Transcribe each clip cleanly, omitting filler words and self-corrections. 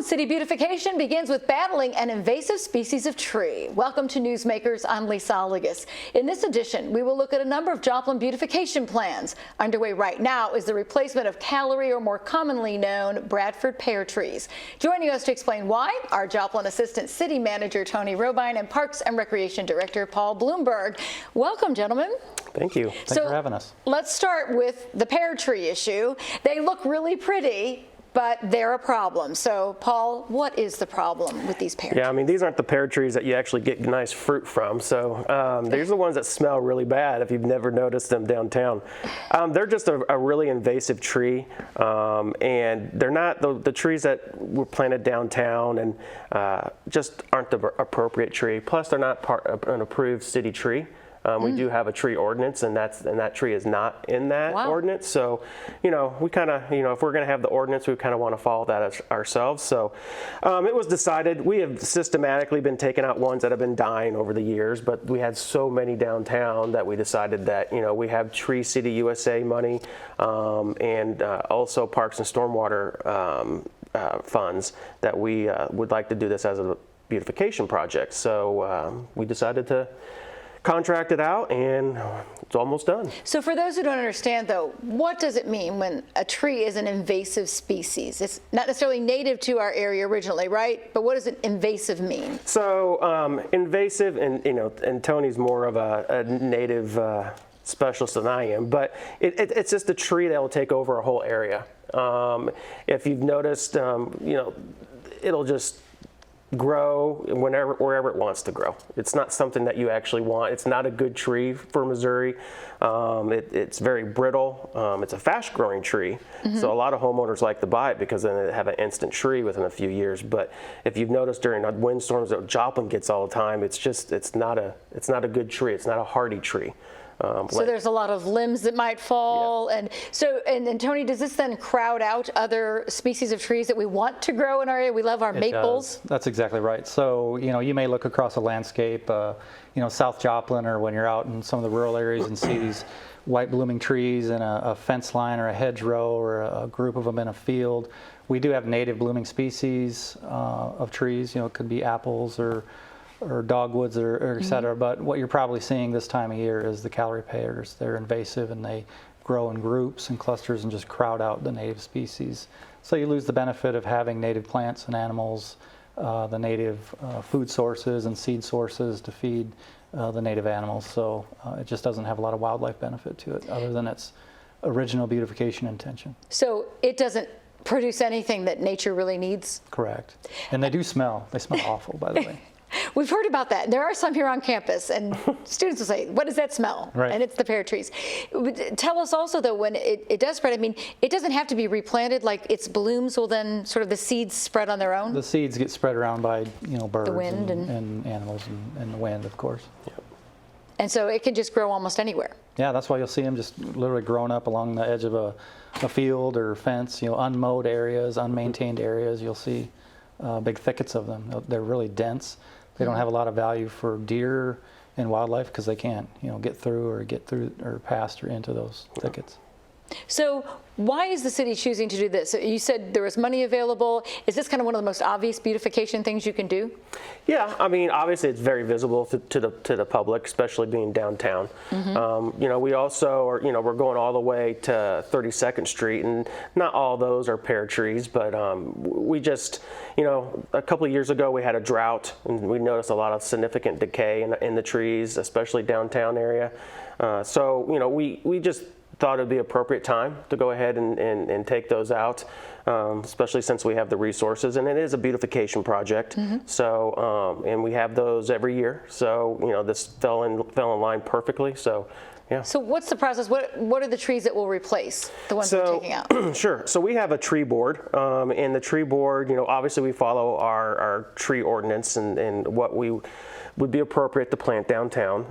Joplin City beautification begins with battling an invasive species of tree. Welcome to Newsmakers. I'm Lisa Oligas. In this edition, we will look at a number of Joplin beautification plans. Underway right now is the replacement of Callery, or more commonly known Bradford pear trees. Joining us to explain why are Joplin Assistant City Manager Tony Robine and Parks and Recreation Director Paul Bloomberg. Welcome, gentlemen. Thank you. Thanks for having us. Let's start with the pear tree issue. They look really pretty, but they're a problem. So, Paul, what is the problem with these pear trees? Yeah, I mean, these aren't the pear trees that you actually get nice fruit from. So these are the ones that smell really bad if you've never noticed them downtown. They're just a really invasive tree, and they're not the trees that were planted downtown, and just aren't the appropriate tree. Plus, they're not an approved city tree. We do have a tree ordinance, and that tree is not in that ordinance. So, we kind of, if we're going to have the ordinance, we kind of want to follow that ourselves. So, it was decided. We have systematically been taking out ones that have been dying over the years, but we had so many downtown that we decided that, we have Tree City USA money, and also Parks and Stormwater funds that we would like to do this as a beautification project. So, we decided to contract it out, and it's almost done. So for those who don't understand, though, what does it mean when a tree is an invasive species? It's not necessarily native to our area originally, right? But what does invasive mean? So invasive, and Tony's more of a native specialist than I am, but it's just a tree that will take over a whole area. If you've noticed, it'll just grow wherever it wants to grow. It's not something that you actually want. It's not a good tree for Missouri. It's very brittle. It's a fast growing tree. So a lot of homeowners like to buy it because then they have an instant tree within a few years. But if you've noticed during windstorms that Joplin gets all the time, it's not a good tree. It's not a hardy tree. So there's a lot of limbs that might fall, yeah. and Tony, does this then crowd out other species of trees that we want to grow in our area? We love our maples. That's exactly right. So you may look across a landscape, South Joplin, or when you're out in some of the rural areas and see these white blooming trees in a fence line or a hedgerow or a group of them in a field. We do have native blooming species of trees. It could be apples or dogwoods or et cetera, but what you're probably seeing this time of year is the Callery pears. They're invasive and they grow in groups and clusters and just crowd out the native species. So you lose the benefit of having native plants and animals, the native food sources and seed sources to feed the native animals. So it just doesn't have a lot of wildlife benefit to it other than its original beautification intention. So it doesn't produce anything that nature really needs? Correct. And they do smell. They smell awful, by the way. We've heard about that. There are some here on campus, and students will say, what does that smell? Right. And it's the pear trees. Tell us also, though, when it does spread, I mean, it doesn't have to be replanted, like its blooms will then sort of the seeds spread on their own? The seeds get spread around by, birds the wind and animals and the wind, of course. Yep. And so it can just grow almost anywhere. Yeah, that's why you'll see them just literally growing up along the edge of a field or fence, unmowed areas, unmaintained areas. You'll see big thickets of them. They're really dense. They don't have a lot of value for deer and wildlife because they can't, get through or past or into those thickets. So why is the city choosing to do this? You said there was money available. Is this kind of one of the most obvious beautification things you can do? Yeah, I mean, obviously it's very visible to the public, especially being downtown. We also are, we're going all the way to 32nd Street, and not all those are pear trees, but we just, a couple of years ago we had a drought, and we noticed a lot of significant decay in the trees, especially downtown area. So we just thought it'd be appropriate time to go ahead and take those out, especially since we have the resources, and it is a beautification project. So and we have those every year. So this fell in line perfectly. So yeah. So what's the process? What are the trees that will replace the ones we're taking out? Sure. So we have a tree board, and the tree board, obviously we follow our tree ordinance and what we would be appropriate to plant downtown.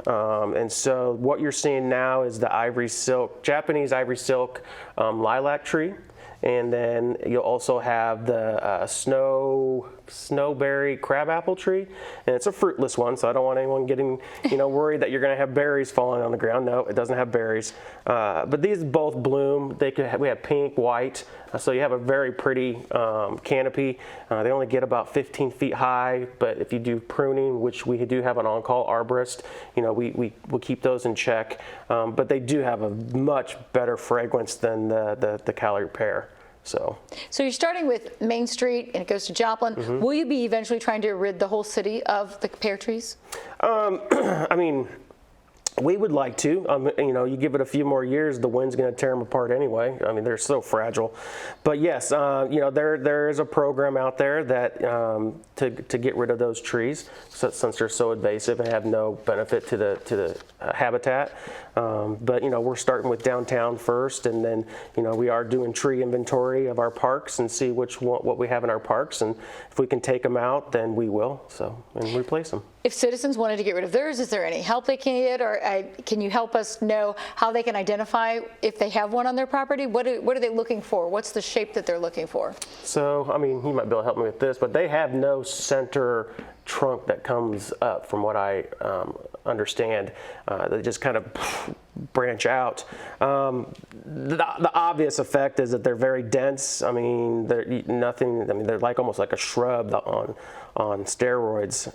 And so what you're seeing now is the Japanese ivory silk lilac tree. And then you'll also have the snow snowberry crabapple tree, and it's a fruitless one, so I don't want anyone getting worried that you're going to have berries falling on the ground. No, it doesn't have berries. But these both bloom. We have pink, white, so you have a very pretty canopy. They only get about 15 feet high, but if you do pruning, which we do have an on-call arborist, we'll keep those in check. But they do have a much better fragrance than the Calorie pear. So you're starting with Main Street and it goes to Joplin. Will you be eventually trying to rid the whole city of the pear trees? I mean, we would like to. You give it a few more years, the wind's going to tear them apart anyway. I mean, they're so fragile. But yes, there is a program out there that to get rid of those trees, since they're so invasive and have no benefit to the habitat. But we're starting with downtown first, and then we are doing tree inventory of our parks and see what we have in our parks, and if we can take them out, then we will. And replace them. If citizens wanted to get rid of theirs, is there any help they can get, or can you help us know how they can identify if they have one on their property? What are they looking for? What's the shape that they're looking for? So, I mean, you might be able to help me with this, but they have no center trunk that comes up, from what I understand. They just kind of branch out. The obvious effect is that they're very dense. I mean, they're like almost like a shrub on steroids.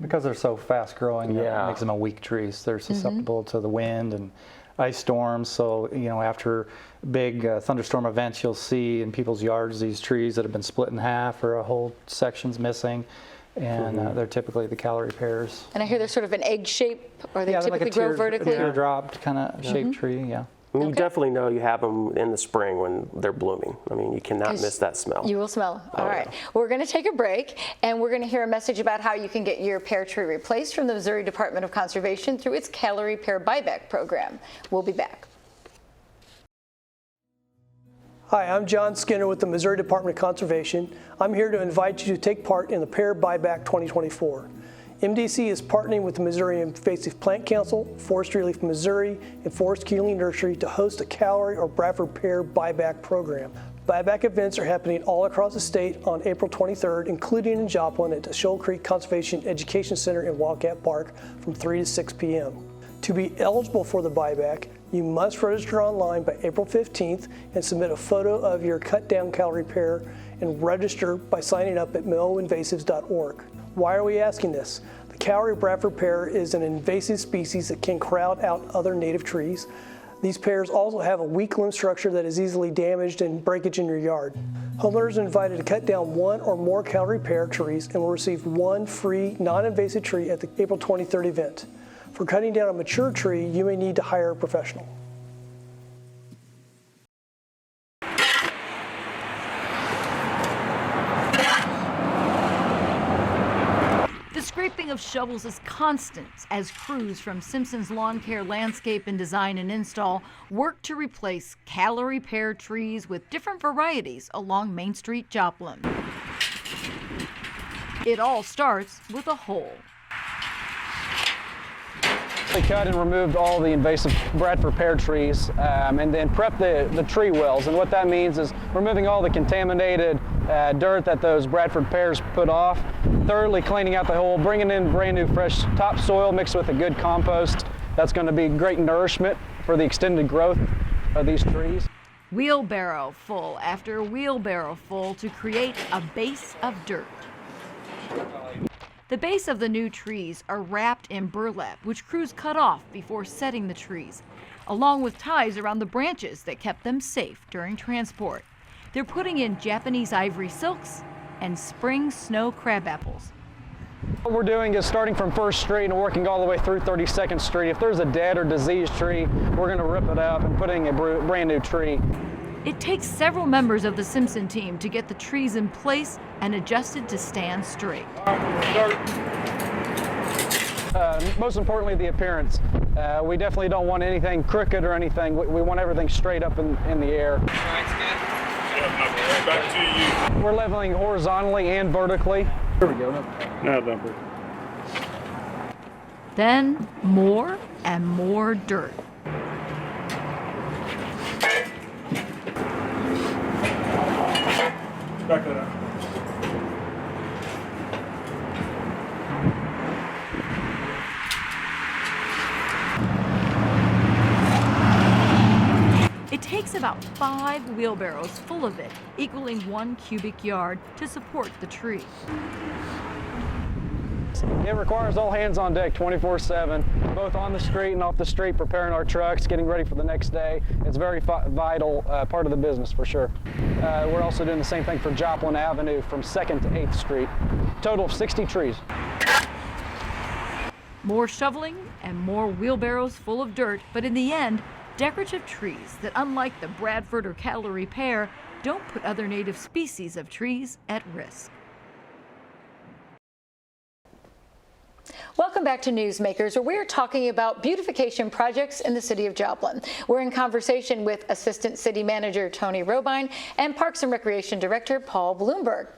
Because they're so fast growing, Yeah. it makes them a weak tree. So they're susceptible to the wind and ice storms. So, after big thunderstorm events, you'll see in people's yards these trees that have been split in half or a whole section's missing. And they're typically the Calorie pears. And I hear they're sort of an egg shape, or they typically like grow vertically. Teardrop kind of shaped tree, yeah. You definitely know you have them in the spring when they're blooming. I mean, you cannot miss that smell. You will smell. All right. Yeah. We're going to take a break, and we're going to hear a message about how you can get your pear tree replaced from the Missouri Department of Conservation through its Calorie Pear Buyback program. We'll be back. Hi, I'm John Skinner with the Missouri Department of Conservation. I'm here to invite you to take part in the Pear Buyback 2024. MDC is partnering with the Missouri Invasive Plant Council, Forest Relief Missouri, and Forest Keeling Nursery to host a Calorie or Bradford Pear Buyback program. Buyback events are happening all across the state on April 23rd, including in Joplin at the Shoal Creek Conservation Education Center in Wildcat Park from 3 to 6 p.m. To be eligible for the buyback, you must register online by April 15th and submit a photo of your cut down Calorie pear and register by signing up at moinvasives.org. Why are we asking this? The Calorie Bradford pear is an invasive species that can crowd out other native trees. These pears also have a weak limb structure that is easily damaged and breakage in your yard. Homeowners are invited to cut down one or more Calorie pear trees and will receive one free non-invasive tree at the April 23rd event. For cutting down a mature tree, you may need to hire a professional. The scraping of shovels is constant as crews from Simpson's Lawn Care Landscape and Design and Install work to replace Calorie pear trees with different varieties along Main Street, Joplin. It all starts with a hole. We cut and removed all the invasive Bradford pear trees and then prep the tree wells. And what that means is removing all the contaminated dirt that those Bradford pears put off, thoroughly cleaning out the hole, bringing in brand new fresh topsoil mixed with a good compost. That's going to be great nourishment for the extended growth of these trees. Wheelbarrow full after wheelbarrow full to create a base of dirt. The base of the new trees are wrapped in burlap, which crews cut off before setting the trees, along with ties around the branches that kept them safe during transport. They're putting in Japanese ivory silks and spring snow crabapples. What we're doing is starting from 1st Street and working all the way through 32nd Street. If there's a dead or diseased tree, we're going to rip it up and put in a brand new tree. It takes several members of the Simpson team to get the trees in place and adjusted to stand straight. Most importantly, the appearance. We definitely don't want anything crooked or anything. We want everything straight up in the air. Back to you. We're leveling horizontally and vertically. Here we go. Now number. Then more and more dirt. Back that up. It takes about 5 wheelbarrows full of it, equaling 1 cubic yard, to support the tree. It requires all hands on deck 24/7, both on the street and off the street, preparing our trucks, getting ready for the next day. It's a very vital part of the business for sure. We're also doing the same thing for Joplin Avenue from 2nd to 8th Street. Total of 60 trees. More shoveling and more wheelbarrows full of dirt, but in the end, decorative trees that, unlike the Bradford or Callery pear, don't put other native species of trees at risk. Welcome back to Newsmakers, where we're talking about beautification projects in the city of Joplin. We're in conversation with Assistant City Manager Tony Robine and Parks and Recreation Director Paul Bloomberg.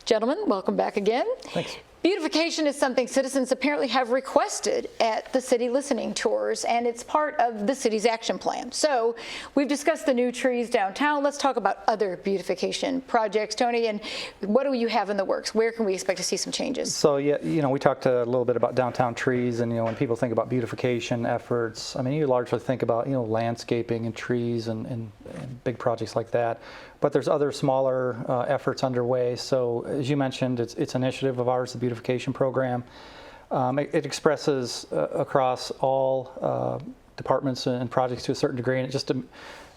Gentlemen, welcome back again. Thanks. Beautification is something citizens apparently have requested at the city listening tours, and it's part of the city's action plan. So we've discussed the new trees downtown. Let's talk about other beautification projects. Tony, and what do you have in the works? Where can we expect to see some changes? So yeah, we talked a little bit about downtown trees, and when people think about beautification efforts, I mean, you largely think about landscaping and trees and big projects like that. But there's other smaller efforts underway. So as you mentioned, it's an initiative of ours, the Beautification Program. It expresses across all departments and projects to a certain degree, and it just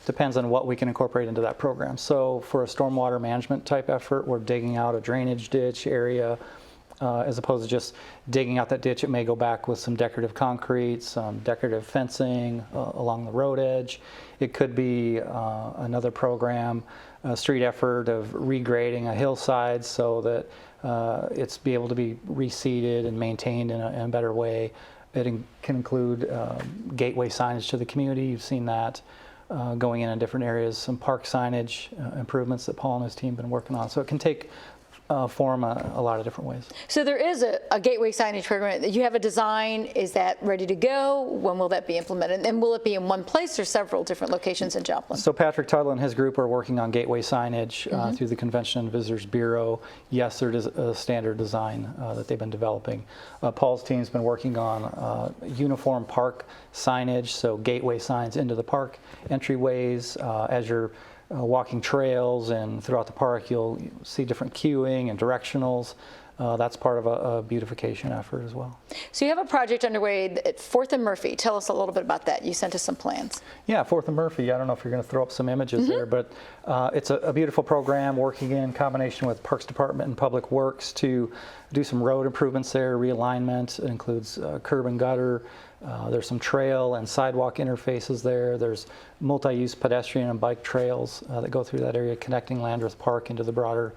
depends on what we can incorporate into that program. So for a stormwater management type effort, we're digging out a drainage ditch area. As opposed to just digging out that ditch, it may go back with some decorative concrete, some decorative fencing along the road edge. It could be another program, a street effort of regrading a hillside so that it's be able to be reseeded and maintained in a better way. It can include gateway signage to the community. You've seen that going in different areas, some park signage improvements that Paul and his team have been working on. So it can take form a lot of different ways. So there is a gateway signage program. You have a design. Is that ready to go? When will that be implemented? And will it be in one place or several different locations in Joplin? So Patrick Tuttle and his group are working on gateway signage through the Convention and Visitors Bureau. Yes, there is a standard design that they've been developing. Paul's team's been working on uniform park signage, so gateway signs into the park entryways. As you're walking trails and throughout the park, you'll see different cueing and directionals. That's part of a beautification effort as well. So you have a project underway at 4th and Murphy. Tell us a little bit about that. You sent us some plans. Yeah, 4th and Murphy. I don't know if you're going to throw up some images there, but it's a beautiful program working in combination with Parks Department and Public Works to do some road improvements there, realignment. It includes curb and gutter. There's some trail and sidewalk interfaces there. There's multi-use pedestrian and bike trails that go through that area, connecting Landreth Park into the broader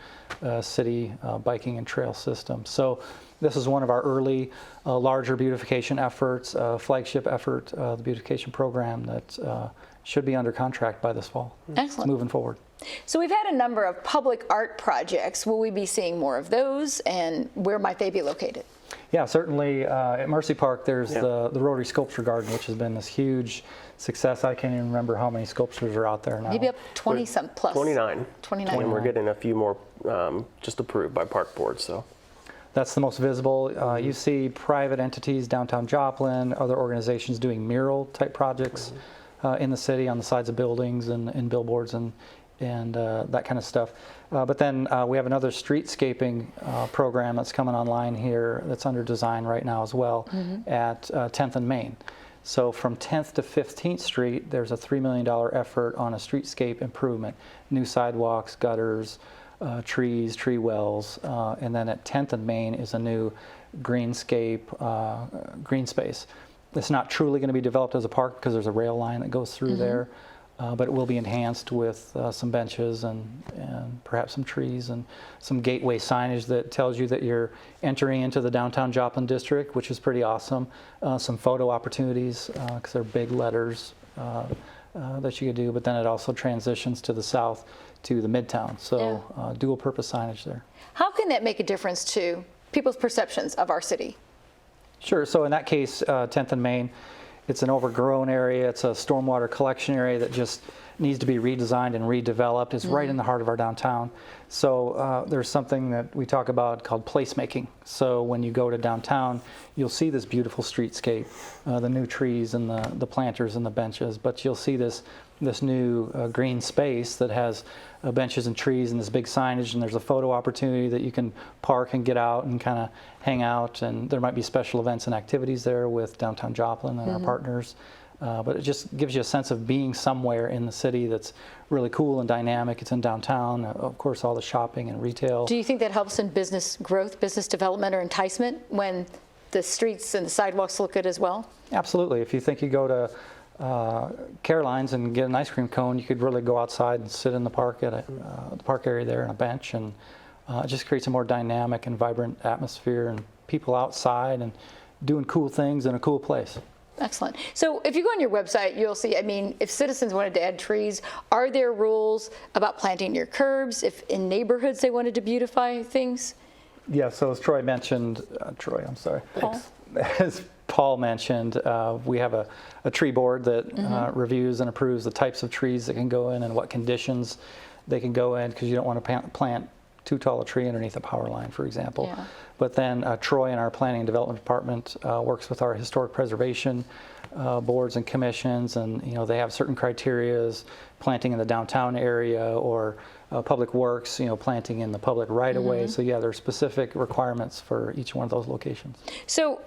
city biking and trail system. So this is one of our early, larger beautification efforts, flagship effort, the beautification program that should be under contract by this fall. Excellent. It's moving forward. So we've had a number of public art projects. Will we be seeing more of those, and where might they be located? Yeah, certainly at Mercy Park, there's the Rotary Sculpture Garden, which has been this huge success. I can't even remember how many sculptures are out there now. Maybe up 20-some plus. 29. 29. And we're getting a few more just approved by Park Board. So that's the most visible. You see private entities, downtown Joplin, other organizations doing mural type projects in the city on the sides of buildings and billboards and that kind of stuff. But then we have another streetscaping program that's coming online here that's under design right now as well at 10th and Main. So from 10th to 15th Street, there's a $3 million effort on a streetscape improvement, new sidewalks, gutters, trees, tree wells, and then at 10th and Main is a new greenscape, green space. It's not truly going to be developed as a park because there's a rail line that goes through there. But it will be enhanced with some benches and perhaps some trees and some gateway signage that tells you that you're entering into the downtown Joplin district, which is pretty awesome. Some photo opportunities because they're big letters that you could do, but then it also transitions to the south to the Midtown. So dual purpose signage there. How can that make a difference to people's perceptions of our city? Sure. So in that case, 10th and Main, it's an overgrown area. It's a stormwater collection area that just needs to be redesigned and redeveloped. It's right in the heart of our downtown. So there's something that we talk about called placemaking. So when you go to downtown, you'll see this beautiful streetscape, the new trees and the planters and the benches, but you'll see this new green space that has benches and trees and this big signage, and there's a photo opportunity that you can park and get out and kind of hang out, and there might be special events and activities there with Downtown Joplin and our partners. But it just gives you a sense of being somewhere in the city that's really cool and dynamic. It's in downtown, of course, all the shopping and retail. Do you think that helps in business growth, business development, or enticement when the streets and the sidewalks look good as well? Absolutely. If you think you go to Caroline's and get an ice cream cone, you could really go outside and sit in the park at the park area there on a bench, and it just creates a more dynamic and vibrant atmosphere and people outside and doing cool things in a cool place. Excellent. So if you go on your website, you'll see, I mean, if citizens wanted to add trees, are there rules about planting near curbs? If in neighborhoods they wanted to beautify things? Yeah, so as Troy mentioned, I'm sorry. Paul? As Paul mentioned, we have a tree board that reviews and approves the types of trees that can go in and what conditions they can go in, because you don't want to plant too tall a tree underneath a power line, for example. Yeah. But then Troy in our planning and development department works with our historic preservation boards and commissions, and they have certain criterias, planting in the downtown area, or public works, planting in the public right-of-way. So yeah, there's specific requirements for each one of those locations. So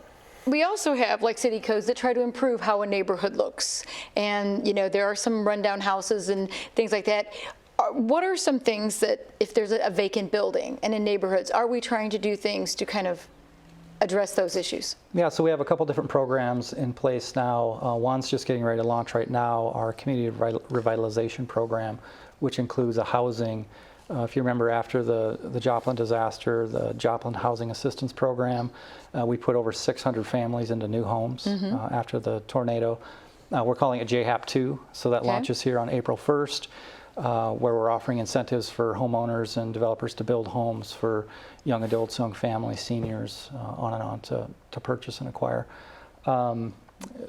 we also have like city codes that try to improve how a neighborhood looks. And there are some rundown houses and things like that. What are some things that, if there's a vacant building and in neighborhoods, are we trying to do things to kind of address those issues? Yeah, so we have a couple different programs in place now. One's just getting ready to launch right now, our community revitalization program, which includes a housing. If you remember, after the Joplin disaster, the Joplin Housing Assistance Program, we put over 600 families into new homes after the tornado. We're calling it JHAP 2, so that launches here on April 1st. Where we're offering incentives for homeowners and developers to build homes for young adults, young families, seniors, on and on to purchase and acquire.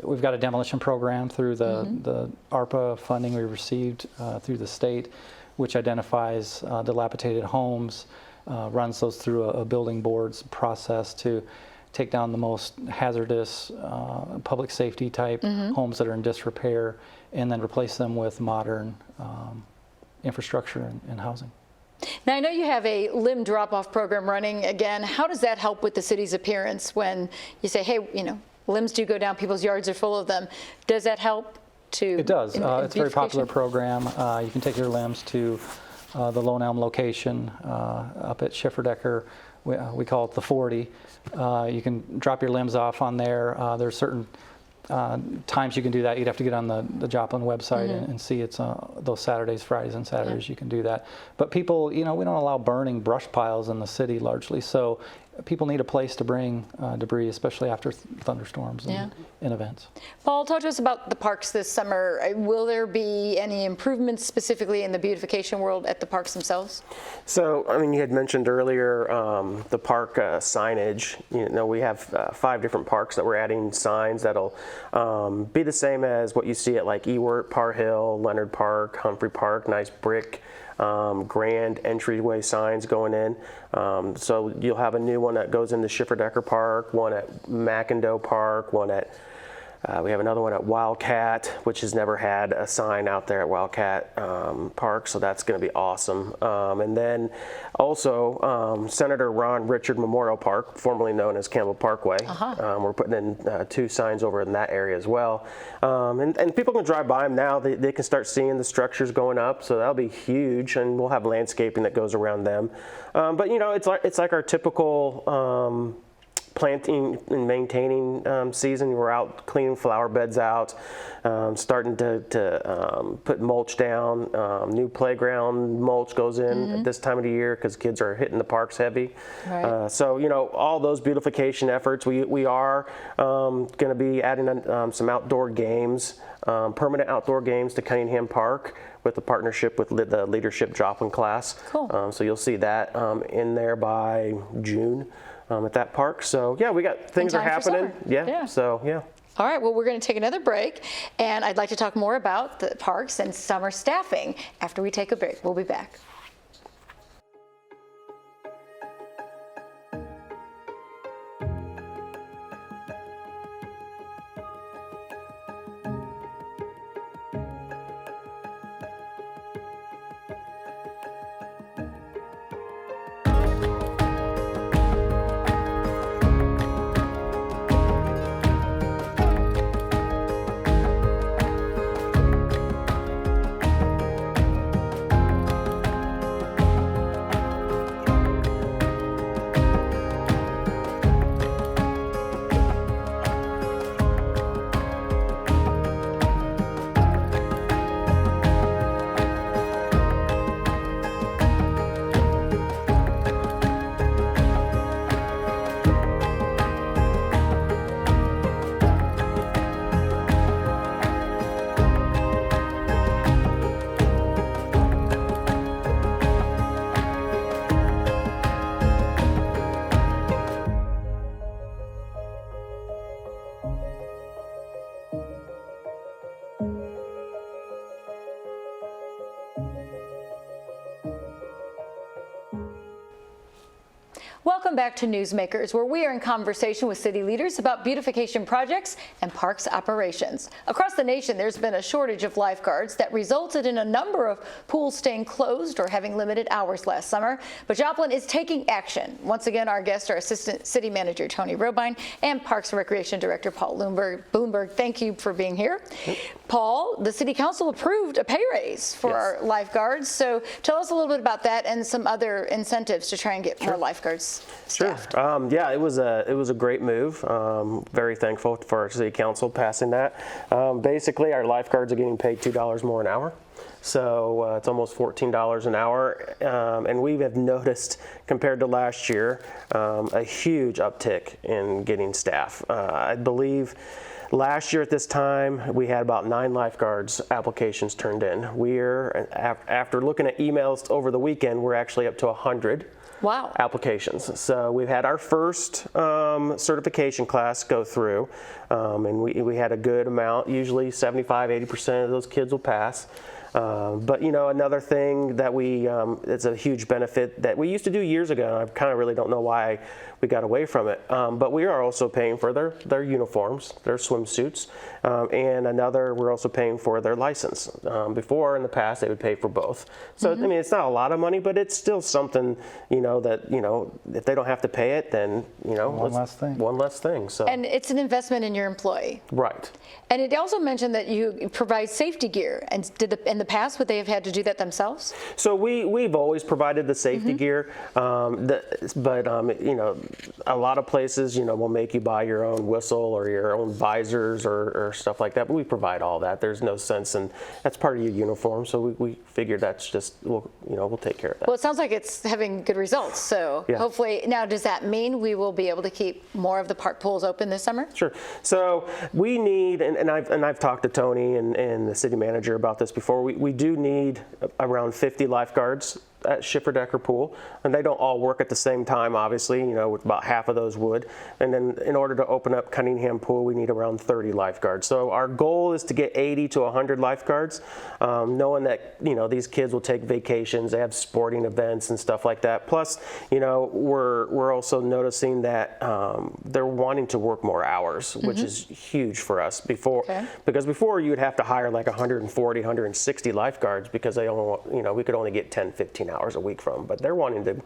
We've got a demolition program through the ARPA funding we received through the state, which identifies dilapidated homes, runs those through a building boards process to take down the most hazardous public safety type homes that are in disrepair, and then replace them with modern infrastructure and housing. Now, I know you have a limb drop-off program running again. How does that help with the city's appearance when you say, hey, limbs do go down, people's yards are full of them? Does that help to? It does. It's a very popular program. You can take your limbs to the Lone Elm location up at Schifferdecker. We call it the 40. You can drop your limbs off on there. There's certain times you can do that. You'd have to get on the Joplin website and see it's those Saturdays, Fridays, and Saturdays you can do that. But people, we don't allow burning brush piles in the city largely, so people need a place to bring debris, especially after thunderstorms and events. Paul, talk to us about the parks this summer. Will there be any improvements specifically in the beautification world at the parks themselves? So, you had mentioned earlier the park signage. We have 5 different parks that we're adding signs that'll be the same as what you see at like Ewart, Par Hill, Leonard Park, Humphrey Park, nice brick. Grand entryway signs going in. So you'll have a new one that goes into Schifferdecker Park, one at McIndoe Park, one at we have another one at Wildcat, which has never had a sign out there at Wildcat Park, so that's going to be awesome. And then also Senator Ron Richard Memorial Park, formerly known as Campbell Parkway. We're putting in 2 signs over in that area as well. And people can drive by them now. They can start seeing the structures going up, so that'll be huge. And we'll have landscaping that goes around them. But it's like our typical planting and maintaining season. We're out cleaning flower beds out, starting to put mulch down. New playground mulch goes in at this time of the year because kids are hitting the parks heavy. Right. So all those beautification efforts. We are going to be adding some outdoor games, permanent outdoor games to Cunningham Park with a partnership with the Leadership Joplin class. Cool. So you'll see that in there by June. At that park. So yeah, we got things are happening. Yeah. So yeah. All right, well, we're going to take another break, and I'd like to talk more about the parks and summer staffing after we take a break. We'll be back. Welcome back to Newsmakers, where we are in conversation with city leaders about beautification projects and parks operations. Across the nation, there's been a shortage of lifeguards that resulted in a number of pools staying closed or having limited hours last summer. But Joplin is taking action. Once again, our guests are Assistant City Manager Tony Robine and Parks and Recreation Director Paul Bloomberg. Thank you for being here. Paul, the City Council approved a pay raise for our lifeguards. So tell us a little bit about that and some other incentives to try and get more lifeguards. Staffed. Yeah, it was a great move. Very thankful for our city council passing that. Basically, our lifeguards are getting paid $2 more an hour. So it's almost $14 an hour, and we have noticed, compared to last year, a huge uptick in getting staff. I believe last year at this time, we had about 9 lifeguards applications turned in. After looking at emails over the weekend, we're actually up to 100. Wow. Applications. So we've had our first certification class go through, and we had a good amount. Usually 75–80% of those kids will pass. But another thing that it's a huge benefit that we used to do years ago, and I kind of really don't know why we got away from it, but we are also paying for their uniforms, their swimsuits, and we're also paying for their license. Before, in the past, they would pay for both. So, I mean, it's not a lot of money, but it's still something, that, if they don't have to pay it, then, one less thing. One less thing. So. And it's an investment in your employee. Right. And it also mentioned that you provide safety gear. And in the past, would they have had to do that themselves? So we've always provided the safety gear, but a lot of places, will make you buy your own whistle or your own visors or stuff like that. But we provide all that. There's no sense, and that's part of your uniform. So we figured that's just we'll take care of that. Well, it sounds like it's having good results. So hopefully, now does that mean we will be able to keep more of the park pools open this summer? Sure. So we need, and I've talked to Tony and the city manager about this before. We do need around 50 lifeguards at Schiffer-Decker Pool, and they don't all work at the same time, obviously, with about half of those would. And then in order to open up Cunningham Pool, we need around 30 lifeguards. So our goal is to get 80 to 100 lifeguards, knowing that, these kids will take vacations, they have sporting events and stuff like that. Plus, we're also noticing that they're wanting to work more hours, which is huge for us because before you would have to hire like 140, 160 lifeguards because they only, we could only get 10, 15 hours a week from, but they're wanting to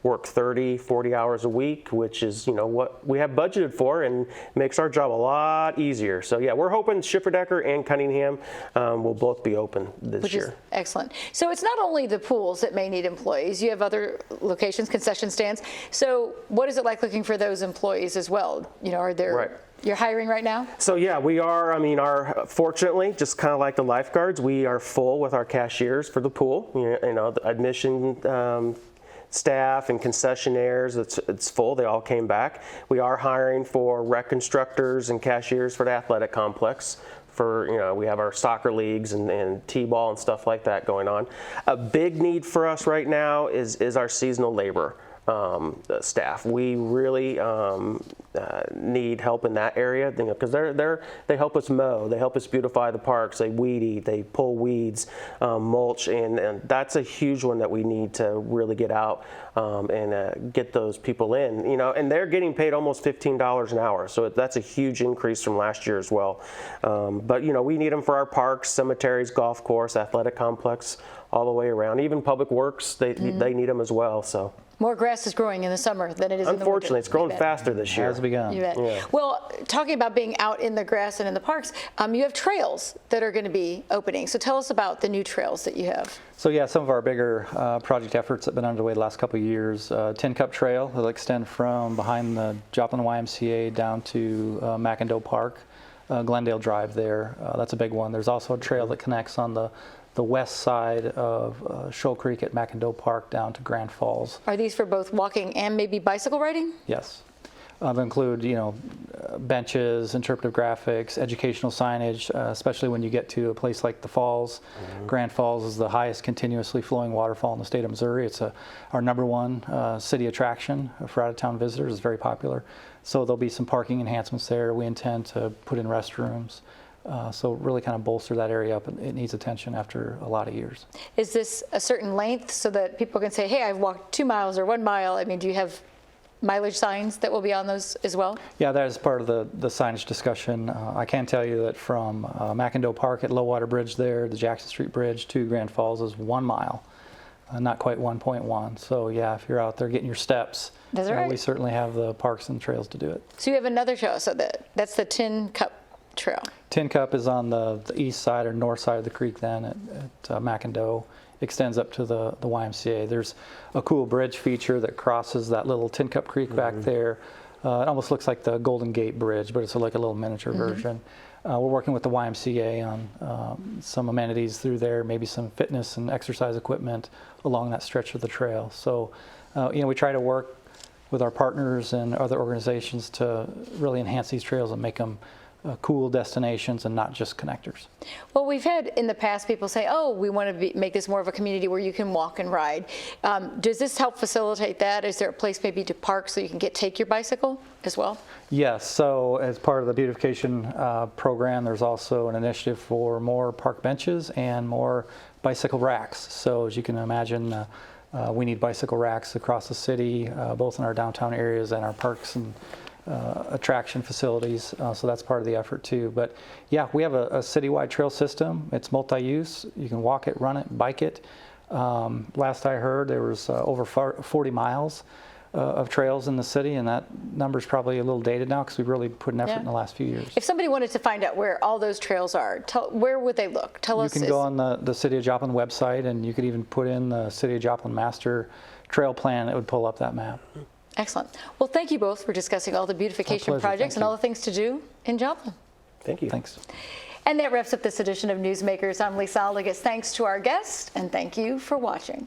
work 30, 40 hours a week, which is, what we have budgeted for and makes our job a lot easier. So yeah, we're hoping Schiffer-Decker and Cunningham will both be open this year. Is excellent. So it's not only the pools that may need employees, you have other locations, concession stands. So what is it like looking for those employees as well? Are there, You're hiring right now? So yeah, we are. Fortunately, just kind of like the lifeguards, we are full with our cashiers for the pool. The admission staff and concessionaires, it's full. They all came back. We are hiring for rec instructors and cashiers for the athletic complex. We have our soccer leagues and t-ball and stuff like that going on. A big need for us right now is our seasonal labor. staff. We really need help in that area because they help us mow, they help us beautify the parks, they weed eat, they pull weeds, mulch, and that's a huge one that we need to really get out and get those people in. And they're getting paid almost $15 an hour, so that's a huge increase from last year as well. But we need them for our parks, cemeteries, golf course, athletic complex, all the way around. Even public works, they need them as well. So. More grass is growing in the summer than it is in the winter. Unfortunately, it's growing faster this year. Has begun. You bet. Yeah. Well, talking about being out in the grass and in the parks, you have trails that are going to be opening. So tell us about the new trails that you have. So yeah, some of our bigger project efforts have been underway the last couple of years. Tin Cup Trail will extend from behind the Joplin YMCA down to McIndoe Park, Glendale Drive there. That's a big one. There's also a trail that connects on the west side of Shoal Creek at McIndoe Park down to Grand Falls. Are these for both walking and maybe bicycle riding? Yes. They'll include, benches, interpretive graphics, educational signage, especially when you get to a place like the Falls. Grand Falls is the highest continuously flowing waterfall in the state of Missouri. It's our #1 city attraction for out-of-town visitors. It's very popular. So there'll be some parking enhancements there. We intend to put in restrooms. So really kind of bolster that area up. It needs attention after a lot of years. Is this a certain length so that people can say, hey, I've walked 2 miles or 1 mile? I mean, do you have mileage signs that will be on those as well? Yeah, that is part of the signage discussion. I can tell you that from McIndoe Park at Low Water Bridge there, the Jackson Street Bridge to Grand Falls is 1 mile, not quite 1.1. So yeah, if you're out there getting your steps, That's right. We certainly have the parks and trails to do it. So you have another trail, so that's the Tin Cup Trail. Tin Cup is on the east side or north side of the creek then at McIndoe. Extends up to the YMCA. There's a cool bridge feature that crosses that little Tin Cup Creek back there. It almost looks like the Golden Gate Bridge, but it's like a little miniature version. We're working with the YMCA on some amenities through there, maybe some fitness and exercise equipment along that stretch of the trail. So, we try to work with our partners and other organizations to really enhance these trails and make them cool destinations and not just connectors. Well, we've had in the past people say, oh, we want to make this more of a community where you can walk and ride. Does this help facilitate that? Is there a place maybe to park so you can take your bicycle as well? Yes, so as part of the beautification program, there's also an initiative for more park benches and more bicycle racks. So as you can imagine, we need bicycle racks across the city, both in our downtown areas and our parks and attraction facilities, so that's part of the effort too. But yeah, we have a citywide trail system. It's multi-use. You can walk it, run it, bike it. Last I heard, there was over 40 miles of trails in the city, and that number's probably a little dated now because we've really put an effort in the last few years. If somebody wanted to find out where all those trails are, where would they look? Tell us. You can go on the City of Joplin website, and you could even put in the City of Joplin Master Trail Plan. It would pull up that map. Excellent. Well, thank you both for discussing all the beautification projects and all the things to do in Joplin. Thank you. Thanks. And that wraps up this edition of Newsmakers. I'm Lisa Allegas. Thanks to our guests, and thank you for watching.